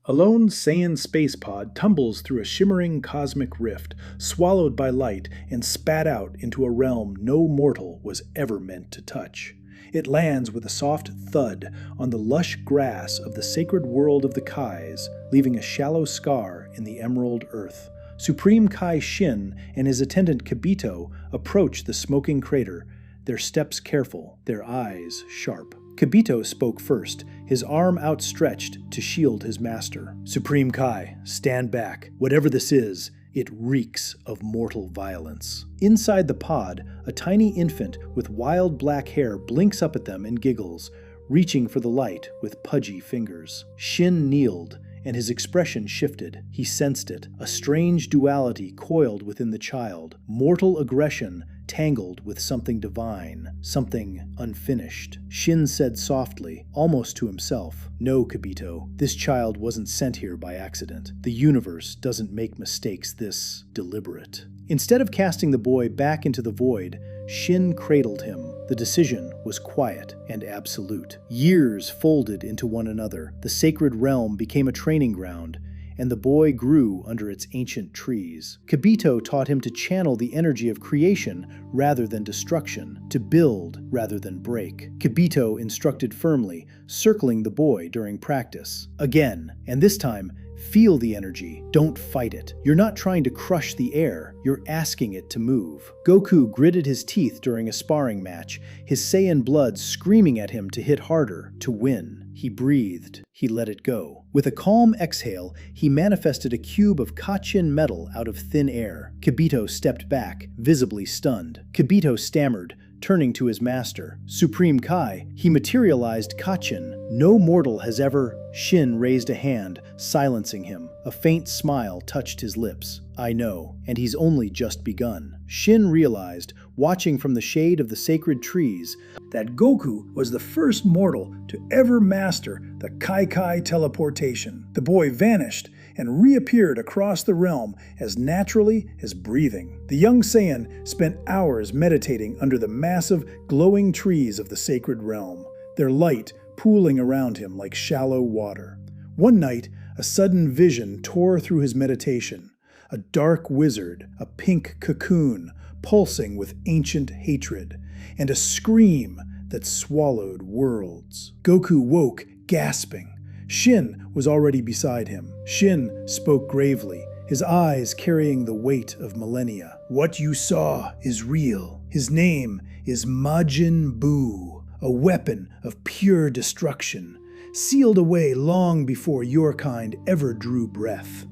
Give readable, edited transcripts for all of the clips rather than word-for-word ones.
A lone Saiyan space pod tumbles through a shimmering cosmic rift, swallowed by light and spat out into a realm no mortal was ever meant to touch. It lands with a soft thud on the lush grass of the sacred world of the Kais, leaving a shallow scar in the emerald earth. Supreme Kai Shin and his attendant Kibito approach the smoking crater, their steps careful, their eyes sharp. Kibito spoke first, his arm outstretched to shield his master. "Supreme Kai, stand back. Whatever this is, it reeks of mortal violence." Inside the pod, a tiny infant with wild black hair blinks up at them and giggles, reaching for the light with pudgy fingers. Shin kneeled, and his expression shifted. He sensed it, a strange duality coiled within the child, mortal aggression tangled with something divine, something unfinished. Shin said softly, almost to himself, "No, Kibito, this child wasn't sent here by accident. The universe doesn't make mistakes this deliberate." Instead of casting the boy back into the void, Shin cradled him. The decision was quiet and absolute. Years folded into one another. The sacred realm became a training ground, and the boy grew under its ancient trees. Kibito taught him to channel the energy of creation rather than destruction, to build rather than break. Kibito instructed firmly, circling the boy during practice. Again, and this time, feel the energy, don't fight it. You're not trying to crush the air, you're asking it to move. Goku gritted his teeth during a sparring match, his Saiyan blood screaming at him to hit harder, to win. He breathed, he let it go. With a calm exhale, he manifested a cube of Kachin metal out of thin air. Kibito stepped back, visibly stunned. Kibito stammered, turning to his master. "Supreme Kai," he materialized Kachin. "No mortal has ever—" Shin raised a hand, silencing him. A faint smile touched his lips. "I know, and he's only just begun." Shin realized, watching from the shade of the sacred trees, that Goku was the first mortal to ever master the Kai teleportation. The boy vanished and reappeared across the realm as naturally as breathing. The young Saiyan spent hours meditating under the massive, glowing trees of the sacred realm, their light pooling around him like shallow water. One night, a sudden vision tore through his meditation. A dark wizard, a pink cocoon, pulsing with ancient hatred, and a scream that swallowed worlds. Goku woke, gasping. Shin was already beside him. Shin spoke gravely, his eyes carrying the weight of millennia. "What you saw is real. His name is Majin Buu, a weapon of pure destruction, sealed away long before your kind ever drew breath.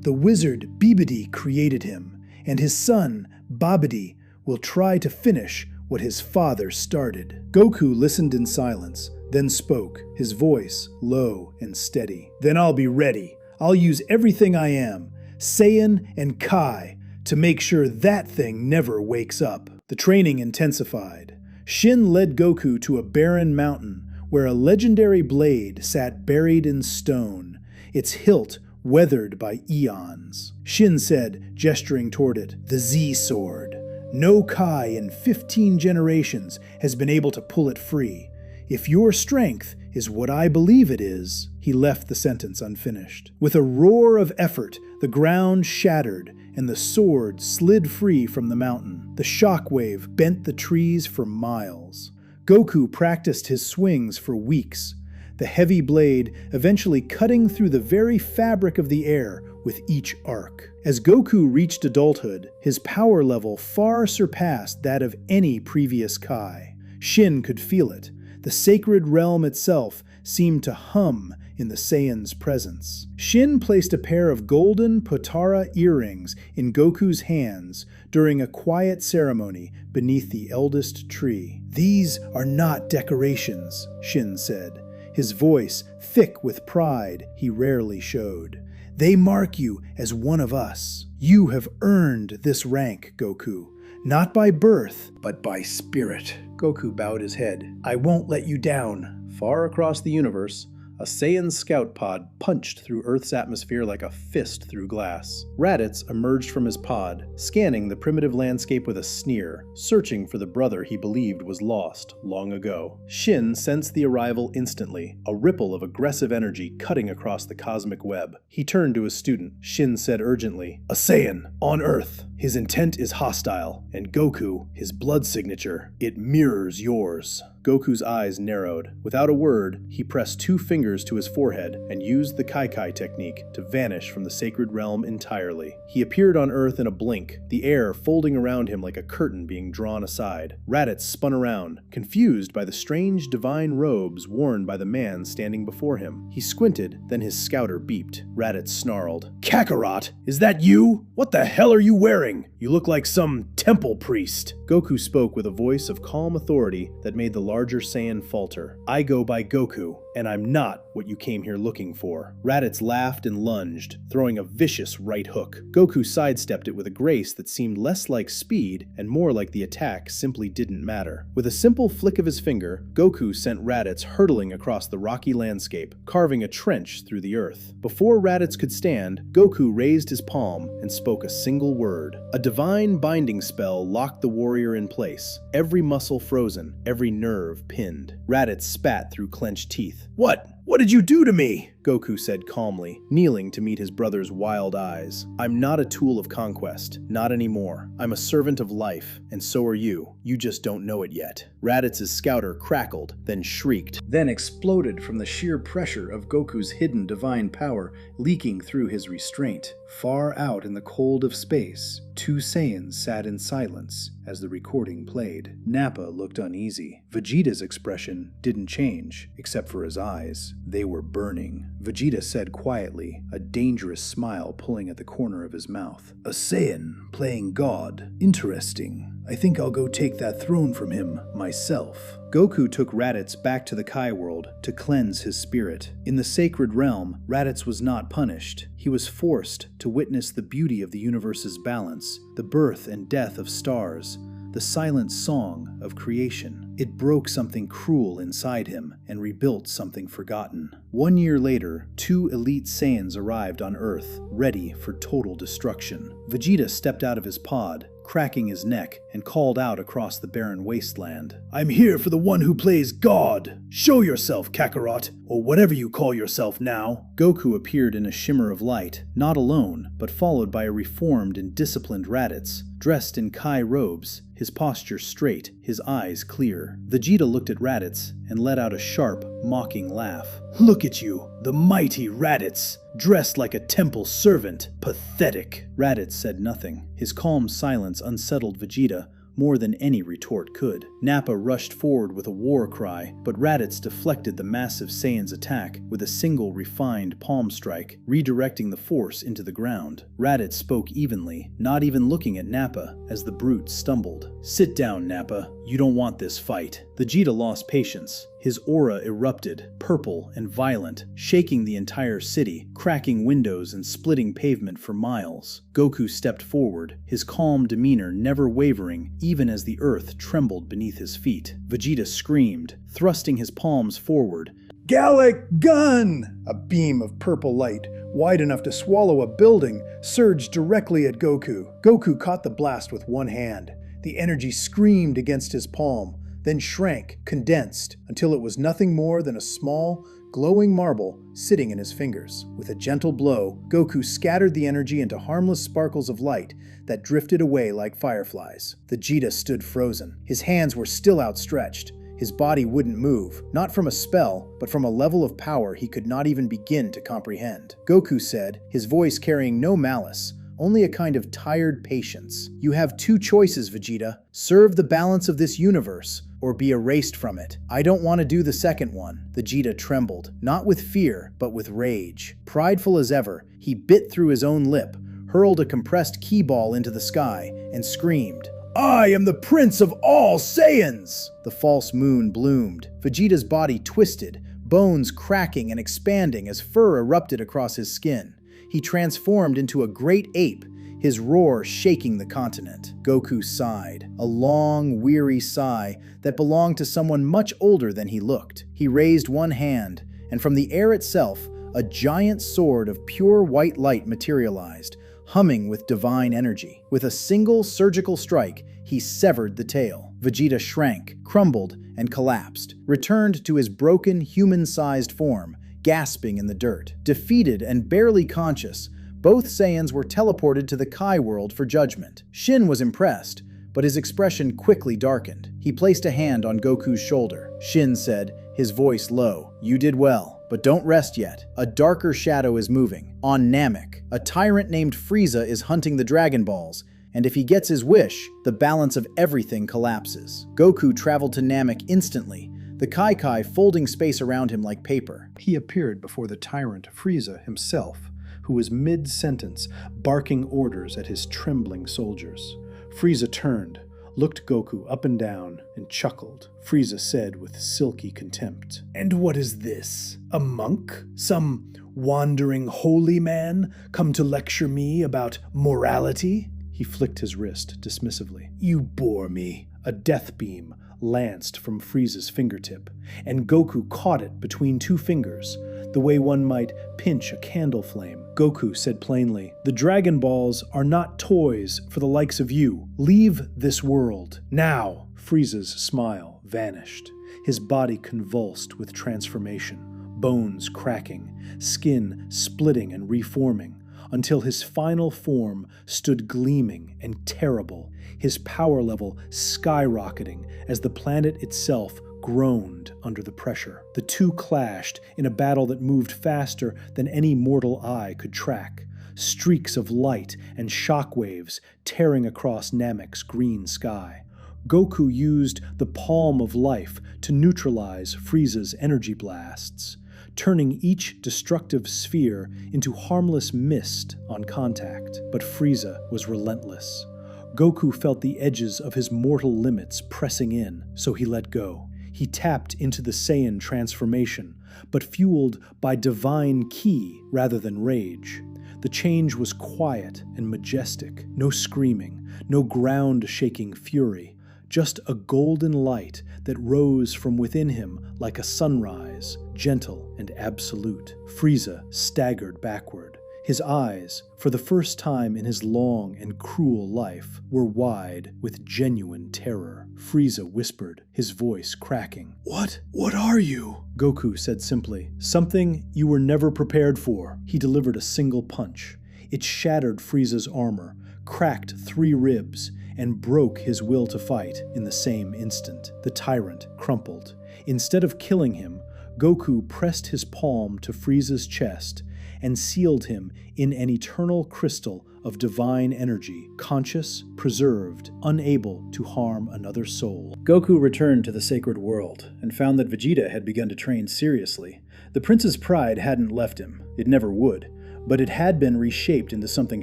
The wizard Bibidi created him, and his son, Babidi, will try to finish what his father started." Goku listened in silence, then spoke, his voice low and steady. "Then I'll be ready. I'll use everything I am, Saiyan and Kai, to make sure that thing never wakes up." The training intensified. Shin led Goku to a barren mountain where a legendary blade sat buried in stone, its hilt weathered by eons. Shin said, gesturing toward it, "The Z-Sword. No Kai in 15 generations has been able to pull it free. If your strength is what I believe it is—" He left the sentence unfinished. With a roar of effort, the ground shattered and the sword slid free from the mountain. The shockwave bent the trees for miles. Goku practiced his swings for weeks, the heavy blade eventually cutting through the very fabric of the air with each arc. As Goku reached adulthood, his power level far surpassed that of any previous Kai. Shin could feel it. The sacred realm itself seemed to hum in the Saiyan's presence. Shin placed a pair of golden Potara earrings in Goku's hands during a quiet ceremony beneath the eldest tree. "These are not decorations," Shin said, his voice thick with pride he rarely showed. "They mark you as one of us. You have earned this rank, Goku. Not by birth, but by spirit." Goku bowed his head. "I won't let you down." Far across the universe, A Saiyan scout pod punched through Earth's atmosphere like a fist through glass. Raditz emerged from his pod, scanning the primitive landscape with a sneer, searching for the brother he believed was lost long ago. Shin sensed the arrival instantly, a ripple of aggressive energy cutting across the cosmic web. He turned to his student. Shin said urgently, "A Saiyan, on Earth. His intent is hostile, and Goku, his blood signature, it mirrors yours." Goku's eyes narrowed. Without a word, he pressed 2 fingers to his forehead and used the Kai technique to vanish from the sacred realm entirely. He appeared on Earth in a blink, the air folding around him like a curtain being drawn aside. Raditz spun around, confused by the strange divine robes worn by the man standing before him. He squinted, then his scouter beeped. Raditz snarled, "Kakarot, is that you? What the hell are you wearing? You look like some temple priest." Goku spoke with a voice of calm authority that made the larger Saiyan falter. "I go by Goku, and I'm not what you came here looking for." Raditz laughed and lunged, throwing a vicious right hook. Goku sidestepped it with a grace that seemed less like speed and more like the attack simply didn't matter. With a simple flick of his finger, Goku sent Raditz hurtling across the rocky landscape, carving a trench through the earth. Before Raditz could stand, Goku raised his palm and spoke a single word. A divine binding spell locked the warrior in place, every muscle frozen, every nerve pinned. Raditz spat through clenched teeth. What did you do to me?" Goku said calmly, kneeling to meet his brother's wild eyes. "I'm not a tool of conquest, not anymore. I'm a servant of life, and so are you. You just don't know it yet." Raditz's scouter crackled, then shrieked, then exploded from the sheer pressure of Goku's hidden divine power leaking through his restraint. Far out in the cold of space, 2 Saiyans sat in silence as the recording played. Nappa looked uneasy. Vegeta's expression didn't change, except for his eyes. They were burning. Vegeta said quietly, a dangerous smile pulling at the corner of his mouth, "A Saiyan playing God. Interesting. I think I'll go take that throne from him myself." Goku took Raditz back to the Kai world to cleanse his spirit. In the sacred realm, Raditz was not punished. He was forced to witness the beauty of the universe's balance, the birth and death of stars, the silent song of creation. It broke something cruel inside him and rebuilt something forgotten. 1 year later, 2 elite Saiyans arrived on Earth, ready for total destruction. Vegeta stepped out of his pod, cracking his neck, and called out across the barren wasteland, "I'm here for the one who plays God! Show yourself, Kakarot, or whatever you call yourself now!" Goku appeared in a shimmer of light, not alone, but followed by a reformed and disciplined Raditz, dressed in Kai robes, his posture straight, his eyes clear. Vegeta looked at Raditz and let out a sharp, mocking laugh. "Look at you, the mighty Raditz, dressed like a temple servant. Pathetic." Raditz said nothing. His calm silence unsettled Vegeta more than any retort could. Nappa rushed forward with a war cry, but Raditz deflected the massive Saiyan's attack with a single refined palm strike, redirecting the force into the ground. Raditz spoke evenly, not even looking at Nappa, as the brute stumbled. "Sit down, Nappa. You don't want this fight." Vegeta lost patience. His aura erupted, purple and violent, shaking the entire city, cracking windows and splitting pavement for miles. Goku stepped forward, his calm demeanor never wavering even as the earth trembled beneath his feet. Vegeta screamed, thrusting his palms forward. "Gallic gun!" A beam of purple light, wide enough to swallow a building, surged directly at Goku. Goku caught the blast with one hand. The energy screamed against his palm, then shrank, condensed, until it was nothing more than a small, glowing marble sitting in his fingers. With a gentle blow, Goku scattered the energy into harmless sparkles of light that drifted away like fireflies. Vegeta stood frozen. His hands were still outstretched. His body wouldn't move, not from a spell, but from a level of power he could not even begin to comprehend. Goku said, his voice carrying no malice, only a kind of tired patience. "You have 2 choices, Vegeta. Serve the balance of this universe, or be erased from it. I don't want to do the second one." Vegeta trembled, not with fear, but with rage. Prideful as ever, he bit through his own lip, hurled a compressed ki ball into the sky, and screamed, "I am the Prince of all Saiyans!" The false moon bloomed. Vegeta's body twisted, bones cracking and expanding as fur erupted across his skin. He transformed into a great ape, his roar shaking the continent. Goku sighed, a long, weary sigh that belonged to someone much older than he looked. He raised one hand, and from the air itself, a giant sword of pure white light materialized, humming with divine energy. With a single surgical strike, he severed the tail. Vegeta shrank, crumbled, and collapsed, returned to his broken, human-sized form, gasping in the dirt. Defeated and barely conscious, both Saiyans were teleported to the Kai world for judgment. Shin was impressed, but his expression quickly darkened. He placed a hand on Goku's shoulder. Shin said, his voice low, "You did well, but don't rest yet. A darker shadow is moving. On Namek, a tyrant named Frieza is hunting the Dragon Balls, and if he gets his wish, the balance of everything collapses." Goku traveled to Namek instantly, the Kai folding space around him like paper. He appeared before the tyrant Frieza himself, who was mid-sentence, barking orders at his trembling soldiers. Frieza turned, looked Goku up and down, and chuckled. Frieza said with silky contempt, "And what is this? A monk? Some wandering holy man come to lecture me about morality?" He flicked his wrist dismissively. "You bore me." A death beam lanced from Frieza's fingertip, and Goku caught it between two fingers, the way one might pinch a candle flame. Goku said plainly, "The Dragon Balls are not toys for the likes of you. Leave this world, now." Frieza's smile vanished. His body convulsed with transformation, bones cracking, skin splitting and reforming, until his final form stood gleaming and terrible, his power level skyrocketing as the planet itself groaned under the pressure. The two clashed in a battle that moved faster than any mortal eye could track, streaks of light and shockwaves tearing across Namek's green sky. Goku used the palm of life to neutralize Frieza's energy blasts, turning each destructive sphere into harmless mist on contact. But Frieza was relentless. Goku felt the edges of his mortal limits pressing in, so he let go. He tapped into the Saiyan transformation, but fueled by divine ki rather than rage. The change was quiet and majestic, no screaming, no ground-shaking fury, just a golden light that rose from within him like a sunrise, gentle and absolute. Frieza staggered backward. His eyes, for the first time in his long and cruel life, were wide with genuine terror. Frieza whispered, his voice cracking. What are you?" Goku said simply, "Something you were never prepared for." He delivered a single punch. It shattered Frieza's armor, cracked 3 ribs, and broke his will to fight in the same instant. The tyrant crumpled. Instead of killing him, Goku pressed his palm to Frieza's chest and sealed him in an eternal crystal of divine energy, conscious, preserved, unable to harm another soul. Goku returned to the sacred world and found that Vegeta had begun to train seriously. The prince's pride hadn't left him. It never would. But it had been reshaped into something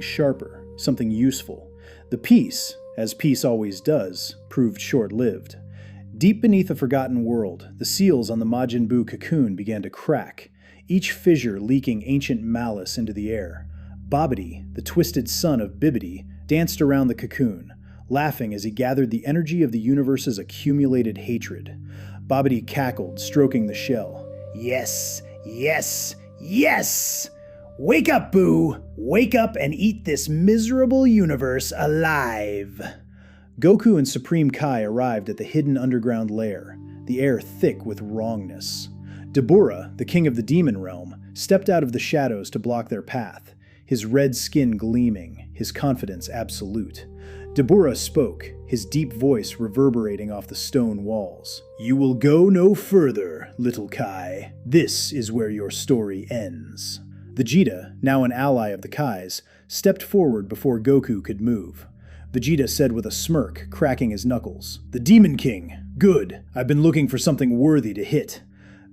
sharper, something useful. The peace, as peace always does, proved short-lived. Deep beneath a forgotten world, the seals on the Majin Buu cocoon began to crack, each fissure leaking ancient malice into the air. Babidi, the twisted son of Bibidi, danced around the cocoon, laughing as he gathered the energy of the universe's accumulated hatred. Babidi cackled, stroking the shell. "Yes, yes, yes! Wake up, Boo! Wake up and eat this miserable universe alive!" Goku and Supreme Kai arrived at the hidden underground lair, the air thick with wrongness. Dabura, the king of the demon realm, stepped out of the shadows to block their path, his red skin gleaming, his confidence absolute. Dabura spoke, his deep voice reverberating off the stone walls. "You will go no further, little Kai. This is where your story ends." Vegeta, now an ally of the Kais, stepped forward before Goku could move. Vegeta said with a smirk, cracking his knuckles, "The Demon King. Good. I've been looking for something worthy to hit."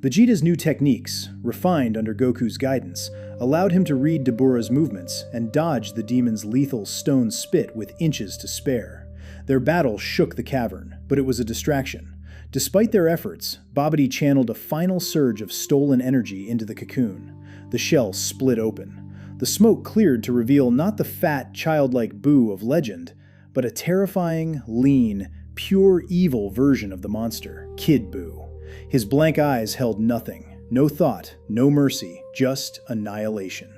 Vegeta's new techniques, refined under Goku's guidance, allowed him to read Dabura's movements and dodge the demon's lethal stone spit with inches to spare. Their battle shook the cavern, but it was a distraction. Despite their efforts, Babidi channeled a final surge of stolen energy into the cocoon. The shell split open. The smoke cleared to reveal not the fat, childlike Buu of legend, but a terrifying, lean, pure evil version of the monster, Kid Buu. His blank eyes held nothing, No thought, no mercy, just annihilation.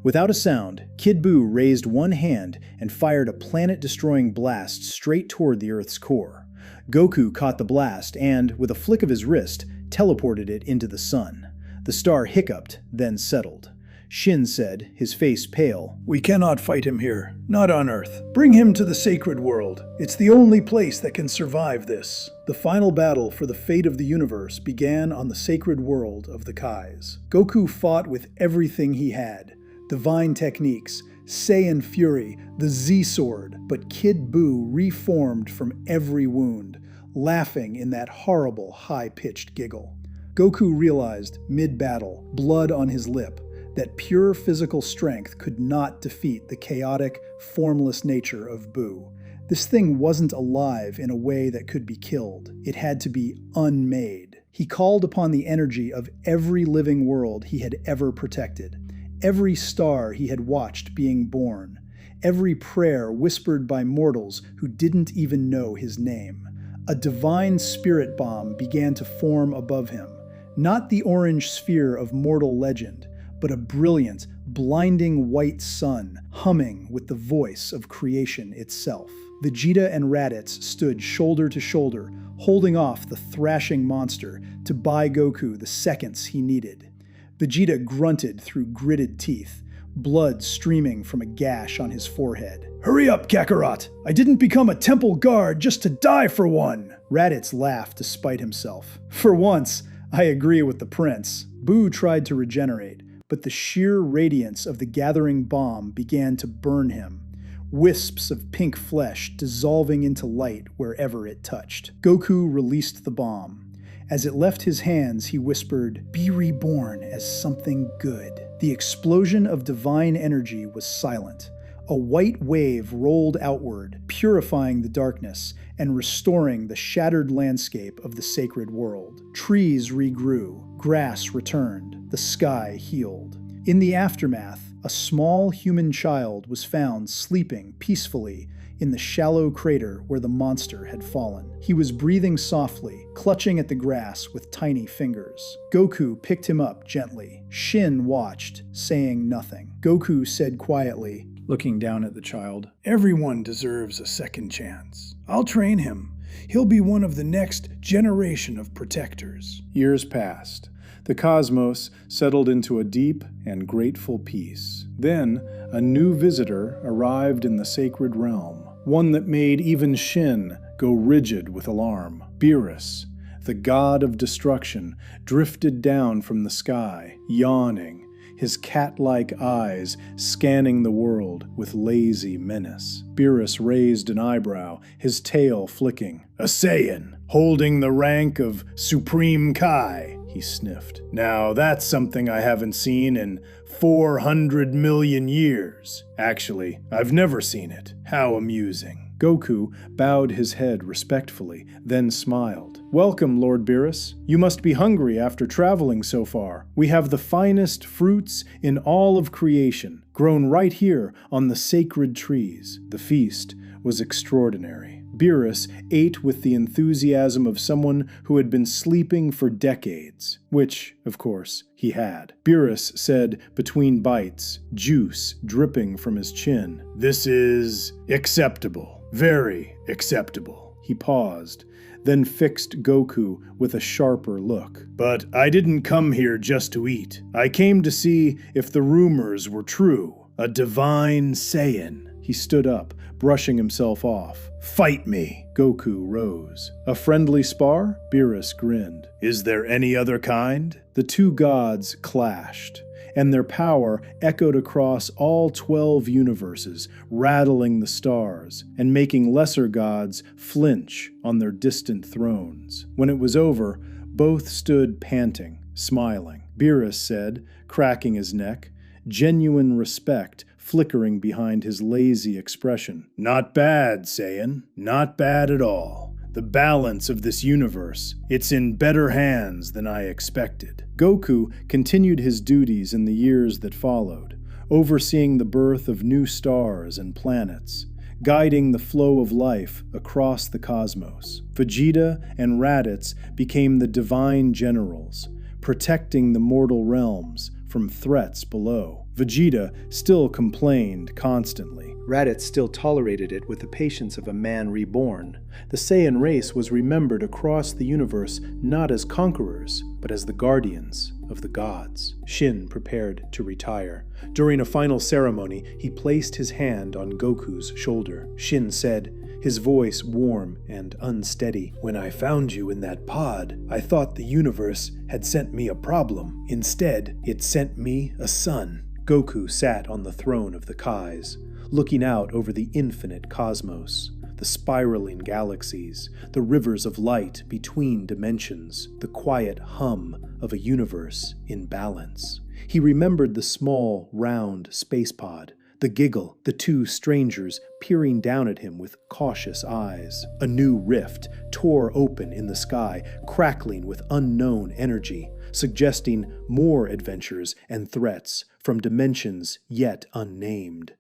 Without a sound, Kid Buu raised one hand and fired a planet-destroying blast straight toward the Earth's core. Goku caught the blast and, with a flick of his wrist, teleported it into the sun. The star hiccuped, then settled. Shin said, his face pale, "We cannot fight him here, not on Earth. Bring him to the sacred world. It's the only place that can survive this." The final battle for the fate of the universe began on the sacred world of the Kais. Goku fought with everything he had. Divine techniques, Saiyan fury, the Z-sword, but Kid Buu reformed from every wound, laughing in that horrible high-pitched giggle. Goku realized, mid-battle, blood on his lip, that pure physical strength could not defeat the chaotic, formless nature of Buu. This thing wasn't alive in a way that could be killed. It had to be unmade. He called upon the energy of every living world he had ever protected, every star he had watched being born, every prayer whispered by mortals who didn't even know his name. A divine spirit bomb began to form above him, not the orange sphere of mortal legend, but a brilliant, blinding white sun humming with the voice of creation itself. Vegeta and Raditz stood shoulder to shoulder, holding off the thrashing monster to buy Goku the seconds he needed. Vegeta grunted through gritted teeth, blood streaming from a gash on his forehead. "Hurry up, Kakarot! I didn't become a temple guard just to die for one!" Raditz laughed to spite himself. For once, I agree with the prince. Buu tried to regenerate, but the sheer radiance of the gathering bomb began to burn him, wisps of pink flesh dissolving into light wherever it touched. Goku released the bomb. As it left his hands, he whispered, "Be reborn as something good." The explosion of divine energy was silent. A white wave rolled outward, purifying the darkness and restoring the shattered landscape of the sacred world. Trees regrew, grass returned, the sky healed. In the aftermath, a small human child was found sleeping peacefully in the shallow crater where the monster had fallen. He was breathing softly, clutching at the grass with tiny fingers. Goku picked him up gently. Shin watched, saying nothing. Goku said quietly, looking down at the child, "Everyone deserves a second chance. I'll train him. He'll be one of the next generation of protectors." Years passed. The cosmos settled into a deep and grateful peace. Then, a new visitor arrived in the sacred realm, one that made even Shin go rigid with alarm. Beerus, the god of destruction, drifted down from the sky, yawning, his cat-like eyes scanning the world with lazy menace. Beerus raised an eyebrow, his tail flicking. "A Saiyan, holding the rank of Supreme Kai," he sniffed. "Now that's something I haven't seen in 400 million years. Actually, I've never seen it. How amusing." Goku bowed his head respectfully, then smiled. "Welcome, Lord Beerus. You must be hungry after traveling so far. We have the finest fruits in all of creation, grown right here on the sacred trees." The feast was extraordinary. Beerus ate with the enthusiasm of someone who had been sleeping for decades, which, of course, he had. Beerus said between bites, juice dripping from his chin, "This is acceptable. Very acceptable." He paused, then fixed Goku with a sharper look. "But I didn't come here just to eat. I came to see if the rumors were true. A divine Saiyan." He stood up, brushing himself off. "Fight me." Goku rose. "A friendly spar?" Beerus grinned. "Is there any other kind?" The two gods clashed, and their power echoed across all 12 universes, rattling the stars, and making lesser gods flinch on their distant thrones. When it was over, both stood panting, smiling. Beerus said, cracking his neck, genuine respect flickering behind his lazy expression, "Not bad, Saiyan. Not bad at all. The balance of this universe, it's in better hands than I expected." Goku continued his duties in the years that followed, overseeing the birth of new stars and planets, guiding the flow of life across the cosmos. Vegeta and Raditz became the divine generals, protecting the mortal realms from threats below. Vegeta still complained constantly. Raditz still tolerated it with the patience of a man reborn. The Saiyan race was remembered across the universe not as conquerors, but as the guardians of the gods. Shin prepared to retire. During a final ceremony, he placed his hand on Goku's shoulder. Shin said, his voice warm and unsteady, "When I found you in that pod, I thought the universe had sent me a problem. Instead, it sent me a son." Goku sat on the throne of the Kais, looking out over the infinite cosmos, the spiraling galaxies, the rivers of light between dimensions, the quiet hum of a universe in balance. He remembered the small, round space pod, the giggle, the two strangers peering down at him with cautious eyes. A new rift tore open in the sky, crackling with unknown energy, suggesting more adventures and threats from dimensions yet unnamed.